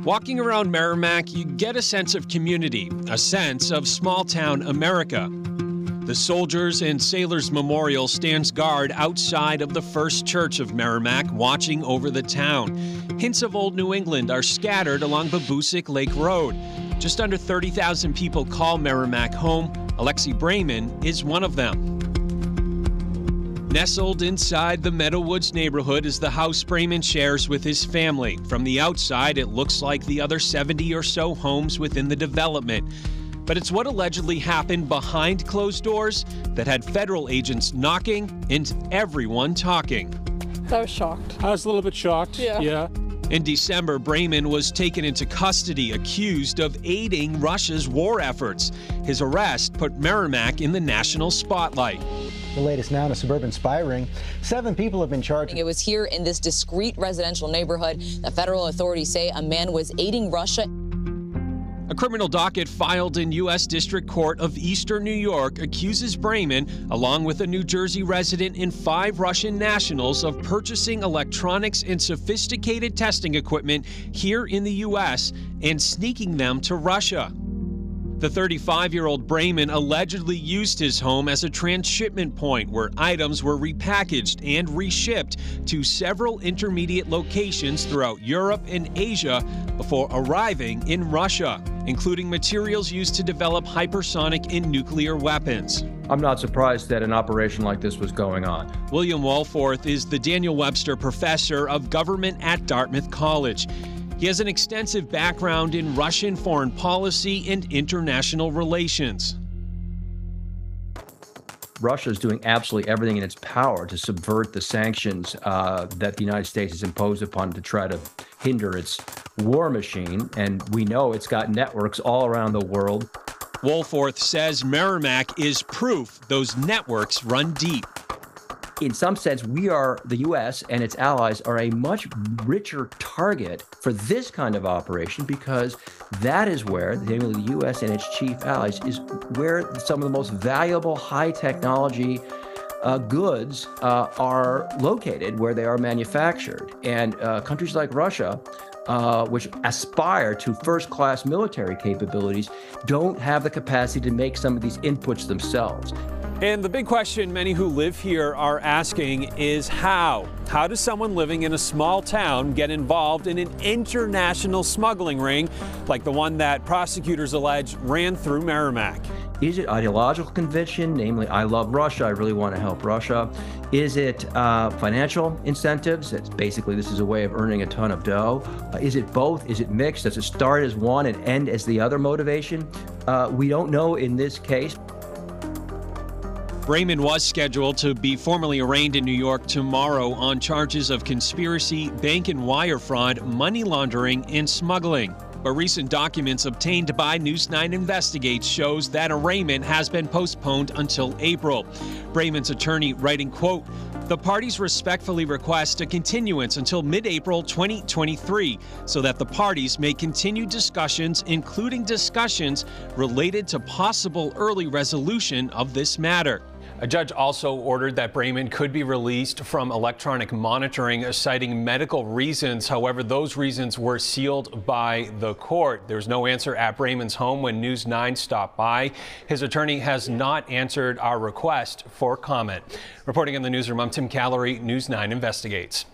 Walking around Merrimack, you get a sense of community, a sense of small-town America. The Soldiers and Sailors Memorial stands guard outside of the First Church of Merrimack, watching over the town. Hints of old New England are scattered along Babusick Lake Road. Just under 30,000 people call Merrimack home. Alexi Brayman is one of them. Nestled inside the Meadowwoods neighborhood is the house Brayman shares with his family. From the outside, it looks like the other 70 or so homes within the development. But it's what allegedly happened behind closed doors that had federal agents knocking and everyone talking. I was shocked. I was a little bit shocked, yeah. In December, Brayman was taken into custody, accused of aiding Russia's war efforts. His arrest put Merrimack in the national spotlight. The latest now in a suburban spy ring. 7 people have been charged. It was here in this discreet residential neighborhood that federal authorities say a man was aiding Russia. A criminal docket filed in U.S. District Court of Eastern New York accuses Brayman, along with a New Jersey resident and 5 Russian nationals, of purchasing electronics and sophisticated testing equipment here in the U.S. and sneaking them to Russia. The 35-year-old Brayman allegedly used his home as a transshipment point where items were repackaged and reshipped to several intermediate locations throughout Europe and Asia before arriving in Russia, including materials used to develop hypersonic and nuclear weapons. I'm not surprised that an operation like this was going on. William Walforth is the Daniel Webster Professor of Government at Dartmouth College. He has an extensive background in Russian foreign policy and international relations. Russia is doing absolutely everything in its power to subvert the sanctions that the United States has imposed upon it to try to hinder its war machine. And we know it's got networks all around the world. Walforth says Merrimack is proof those networks run deep. In some sense, the U.S. and its allies are a much richer target for this kind of operation because that is where, namely the U.S. and its chief allies, is where some of the most valuable high technology goods are located, where they are manufactured. And countries like Russia, which aspire to first-class military capabilities, don't have the capacity to make some of these inputs themselves. And the big question many who live here are asking is how? How does someone living in a small town get involved in an international smuggling ring like the one that prosecutors allege ran through Merrimack? Is it ideological conviction, namely, I love Russia, I really want to help Russia? Is it financial incentives? It's basically, this is a way of earning a ton of dough. Is it both? Is it mixed? Does it start as one and end as the other motivation? We don't know in this case. Brayman was scheduled to be formally arraigned in New York tomorrow on charges of conspiracy, bank and wire fraud, money laundering, and smuggling. But recent documents obtained by News 9 Investigates shows that arraignment has been postponed until April. Brayman's attorney writing, quote, "The parties respectfully request a continuance until mid-April 2023 so that the parties may continue discussions, including discussions related to possible early resolution of this matter." A judge also ordered that Brayman could be released from electronic monitoring, citing medical reasons. However, those reasons were sealed by the court. There's no answer at Brayman's home when News 9 stopped by. His attorney has not answered our request for comment. Reporting in the newsroom, I'm Tim Callery, News 9 Investigates.